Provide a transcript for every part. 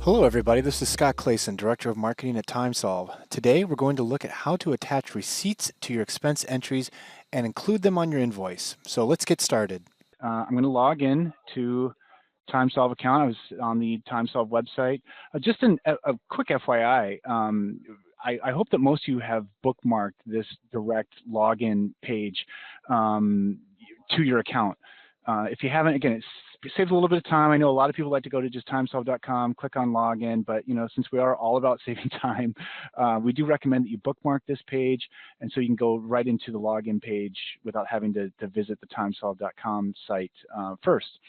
Hello everybody, this is Scott Clayson, Director of Marketing at TimeSolve. Today we're going to look at how to attach receipts to your expense entries and include them on your invoice. So let's get started. I'm going to log in to TimeSolve account. I was on the TimeSolve website. Just a quick FYI, I hope that most of you have bookmarked this direct login page to your account. If you haven't, again, it saves a little bit of time. I know a lot of people like to go to just timesolve.com, click on login, but since we are all about saving time, we do recommend that you bookmark this page, and so you can go right into the login page without having to visit the timesolve.com site first.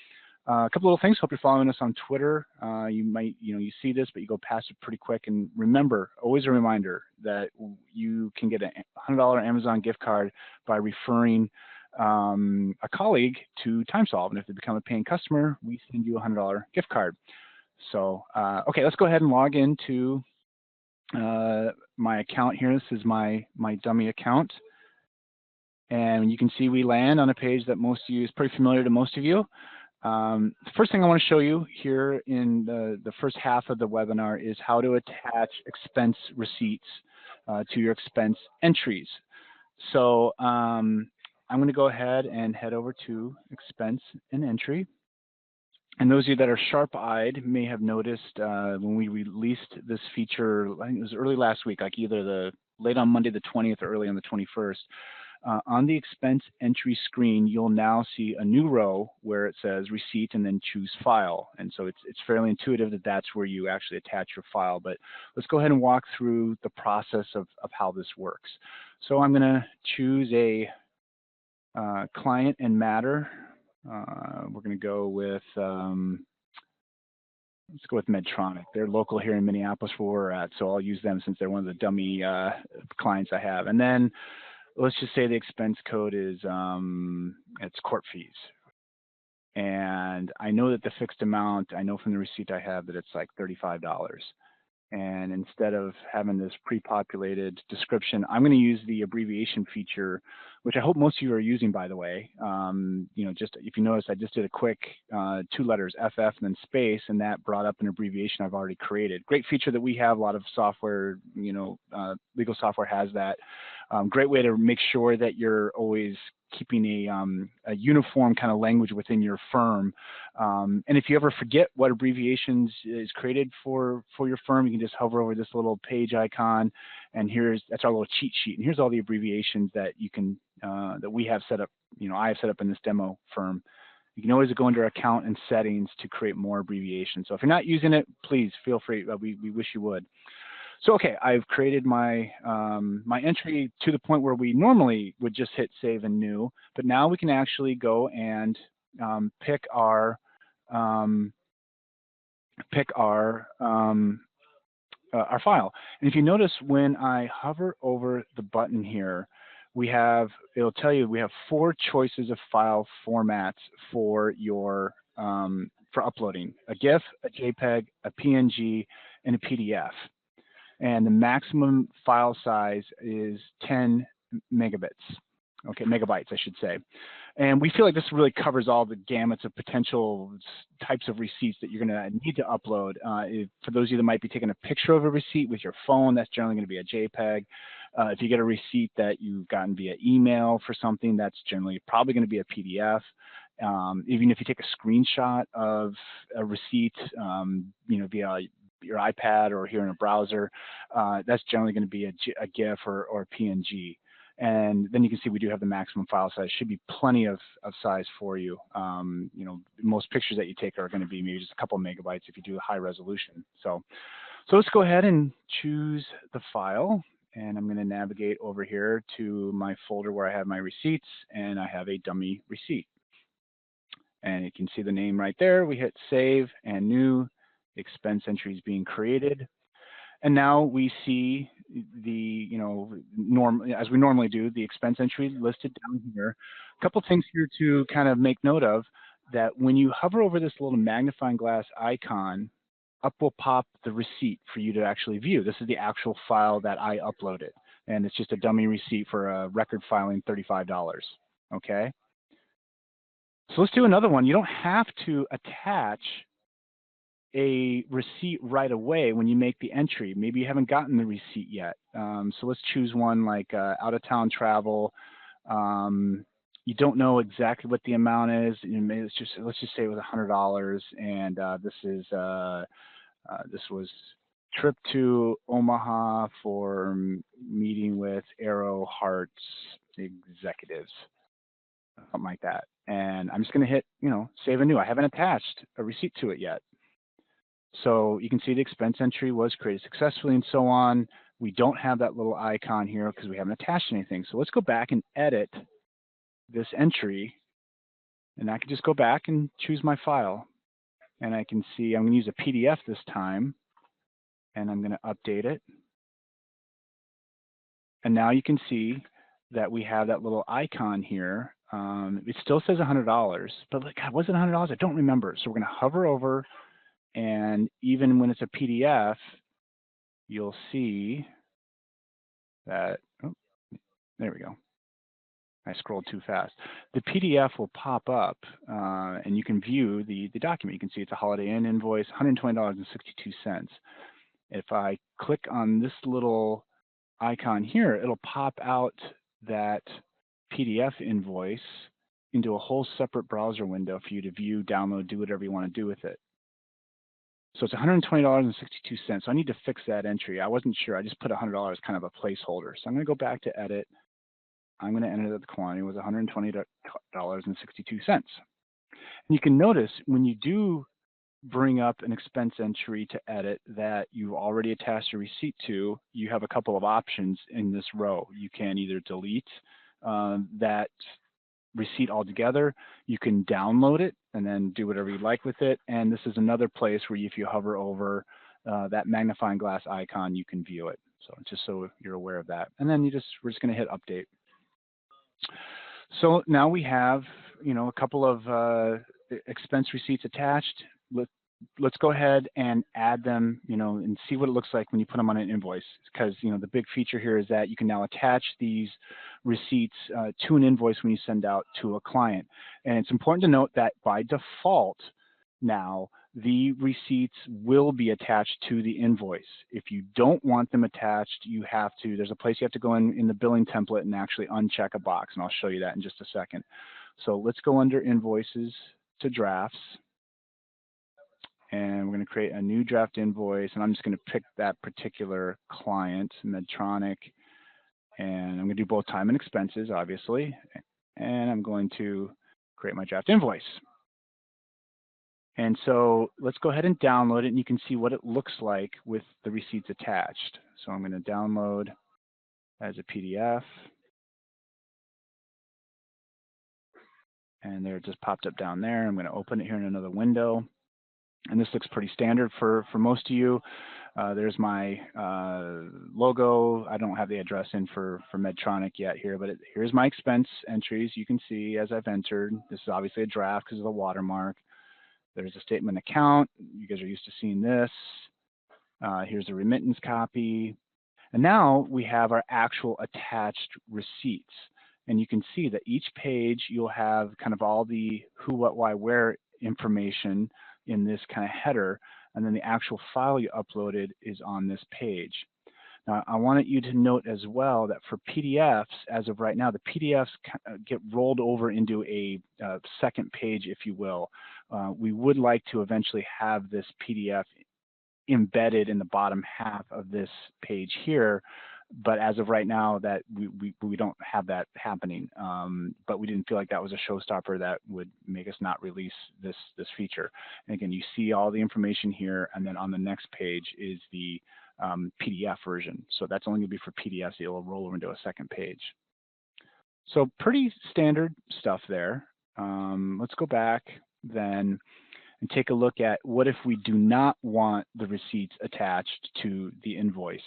A couple little things. Hope you're following us on Twitter. You might, you see this, but you go past it pretty quick. And remember, always a reminder that you can get a $100 Amazon gift card by referring a colleague to TimeSolve, and if they become a paying customer, we send you a $100 gift card. So, okay, let's go ahead and log into my account here. This is my dummy account, and you can see we land on a page that most of you is pretty familiar to most of you. The first thing I want to show you here in the first half of the webinar is how to attach expense receipts to your expense entries. So I'm going to go ahead and head over to expense and entry. And those of you that are sharp-eyed may have noticed when we released this feature, I think it was early last week, like either late on Monday the 20th or early on the 21st, on the expense entry screen, you'll now see a new row where it says receipt and then choose file. And so it's fairly intuitive that that's where you actually attach your file. But let's go ahead and walk through the process of how this works. So I'm going to choose a client and matter. We're going to go with, let's go with Medtronic. They're local here in Minneapolis where we're at, so I'll use them since they're one of the dummy clients I have. And then let's just say the expense code is it's court fees. And I know that the fixed amount, I know from the receipt I have that it's like $35. And instead of having this pre-populated description, I'm going to use the abbreviation feature, which I hope most of you are using, by the way. Just if you notice, I just did a quick 2 letters, FF and then space, and that brought up an abbreviation I've already created. Great feature that we have. A lot of software, legal software has that. Great way to make sure that you're always keeping a uniform kind of language within your firm. And if you ever forget what abbreviations is created for your firm, you can just hover over this little page icon, and that's our little cheat sheet. And here's all the abbreviations that you can that we have set up. I have set up in this demo firm. You can always go under account and settings to create more abbreviations. So if you're not using it, please feel free. We wish you would. So okay, I've created my my entry to the point where we normally would just hit save and new, but now we can actually go and pick our file. And if you notice, when I hover over the button here, it'll tell you we have 4 choices of file formats for your for uploading: a GIF, a JPEG, a PNG, and a PDF. And the maximum file size is 10 megabits. Okay, megabytes, I should say. And we feel like this really covers all the gamuts of potential types of receipts that you're going to need to upload. For those of you that might be taking a picture of a receipt with your phone, that's generally going to be a JPEG. If you get a receipt that you've gotten via email for something, that's generally probably going to be a PDF. Even if you take a screenshot of a receipt, via your iPad or here in a browser, that's generally going to be a GIF or a PNG. And then you can see we do have the maximum file size. Should be plenty of size for you. Most pictures that you take are going to be maybe just a couple megabytes if you do a high resolution. So let's go ahead and choose the file. And I'm going to navigate over here to my folder where I have my receipts, and I have a dummy receipt. And you can see the name right there. We hit save and new. Expense entries being created, and now we see the as we normally do, the expense entry listed down here. A couple things here to kind of make note of: that when you hover over this little magnifying glass icon, up will pop the receipt for you to actually view. This is the actual file that I uploaded, and it's just a dummy receipt for a record filing $35. Okay, so let's do another one. You don't have to attach a receipt right away when you make the entry. Maybe you haven't gotten the receipt yet. So let's choose one like out-of-town travel. You don't know exactly what the amount is. Let's just say it was $100, and this was trip to Omaha for meeting with Arrow Hearts executives, something like that. And I'm just going to hit, save anew. I haven't attached a receipt to it yet. So you can see the expense entry was created successfully and so on. We don't have that little icon here because we haven't attached anything. So let's go back and edit this entry. And I can just go back and choose my file. And I can see I'm going to use a PDF this time. And I'm going to update it. And now you can see that we have that little icon here. It still says $100, but God, was it $100? I don't remember. So we're going to hover over, and even when it's a PDF, you'll see that, oh, there we go. I scrolled too fast. The PDF will pop up, and you can view the document. You can see it's a Holiday Inn invoice, $120.62. If I click on this little icon here, it'll pop out that PDF invoice into a whole separate browser window for you to view, download, do whatever you want to do with it. So it's $120.62. So I need to fix that entry. I wasn't sure. I just put $100 kind of a placeholder. So I'm going to go back to edit. I'm going to enter that the quantity was $120.62. And you can notice when you do bring up an expense entry to edit that you've already attached a receipt to, you have a couple of options in this row. You can either delete that receipt altogether, you can download it and then do whatever you like with it, and this is another place where if you hover over that magnifying glass icon, you can view it. So just so you're aware of that. And then we're just going to hit update. So now we have, a couple of expense receipts attached. Let's go ahead and add them, and see what it looks like when you put them on an invoice. Because, the big feature here is that you can now attach these receipts to an invoice when you send out to a client. And it's important to note that by default, now the receipts will be attached to the invoice. If you don't want them attached, there's a place you have to go in the billing template and actually uncheck a box, and I'll show you that in just a second. So let's go under Invoices to Drafts, and we're going to create a new draft invoice, and I'm just going to pick that particular client, Medtronic, and I'm going to do both time and expenses, obviously, and I'm going to create my draft invoice. And so let's go ahead and download it, and you can see what it looks like with the receipts attached. So I'm going to download as a PDF. And there, it just popped up down there. I'm going to open it here in another window. And this looks pretty standard for most of you. There's my logo. I don't have the address in for Medtronic yet here, but here's my expense entries. You can see as I've entered. This is obviously a draft because of the watermark. There's a statement account. You guys are used to seeing this. Here's a remittance copy. And now we have our actual attached receipts. And you can see that each page you'll have kind of all the who, what, why, where information in this kind of header. And then the actual file you uploaded is on this page. Now, I wanted you to note as well that for PDFs, as of right now, the PDFs get rolled over into a second page, if you will. We would like to eventually have this PDF embedded in the bottom half of this page here, but as of right now, that we don't have that happening. But we didn't feel like that was a showstopper that would make us not release this feature. And again, you see all the information here, and then on the next page is the PDF version. So that's only going to be for PDFs. It will roll over into a second page. So pretty standard stuff there. Let's go back then and take a look at what if we do not want the receipts attached to the invoice.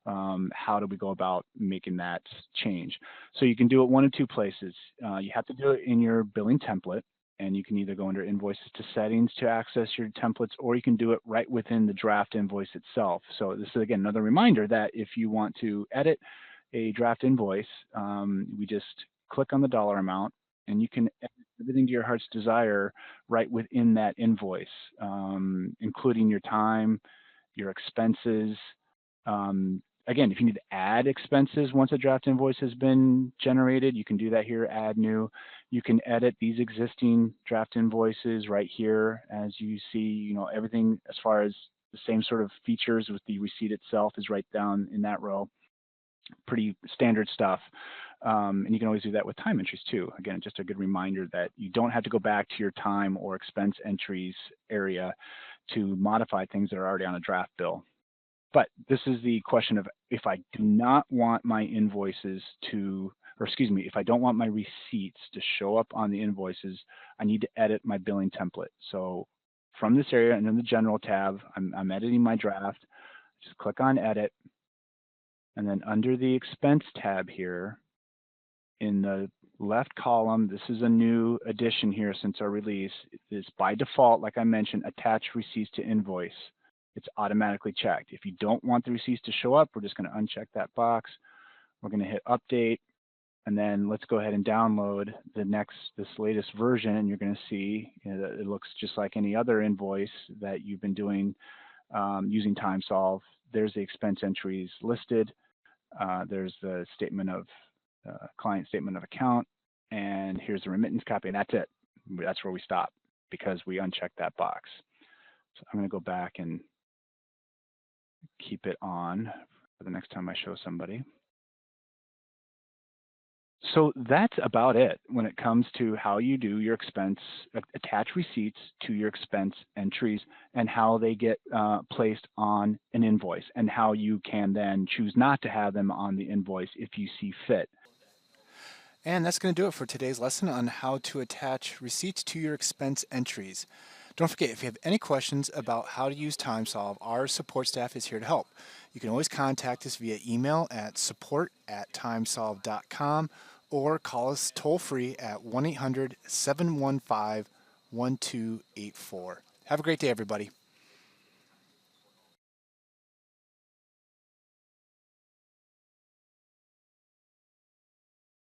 How do we go about making that change? So you can do it one of two places. You have to do it in your billing template, and you can either go under Invoices to Settings to access your templates, or you can do it right within the draft invoice itself. So this is, again, another reminder that if you want to edit a draft invoice, we just click on the dollar amount, and you can edit everything to your heart's desire right within that invoice, including your time, your expenses. Again, if you need to add expenses once a draft invoice has been generated, you can do that here, add new. You can edit these existing draft invoices right here. As you see, everything as far as the same sort of features with the receipt itself is right down in that row. Pretty standard stuff. And you can always do that with time entries too. Again, just a good reminder that you don't have to go back to your time or expense entries area to modify things that are already on a draft bill. But this is the question of, if I do not want my invoices to, or excuse me, if I don't want my receipts to show up on the invoices, I need to edit my billing template. So from this area and in the general tab, I'm editing my draft. Just click on edit. And then under the expense tab here, in the left column, this is a new addition here since our release. It's by default, like I mentioned, attach receipts to invoice. It's automatically checked. If you don't want the receipts to show up, we're just going to uncheck that box. We're going to hit update, and then let's go ahead and download this latest version, and you're going to see that it looks just like any other invoice that you've been doing using TimeSolve. There's the expense entries listed. There's the statement of client statement of account, and here's the remittance copy, and that's it. That's where we stop because we unchecked that box. So I'm going to go back and keep it on for the next time I show somebody. So that's about it when it comes to how you do your expense, attach receipts to your expense entries, and how they get placed on an invoice, and how you can then choose not to have them on the invoice if you see fit. And that's going to do it for today's lesson on how to attach receipts to your expense entries. Don't forget, if you have any questions about how to use TimeSolve, our support staff is here to help. You can always contact us via email at support@timesolve.com or call us toll-free at 1-800-715-1284. Have a great day, everybody.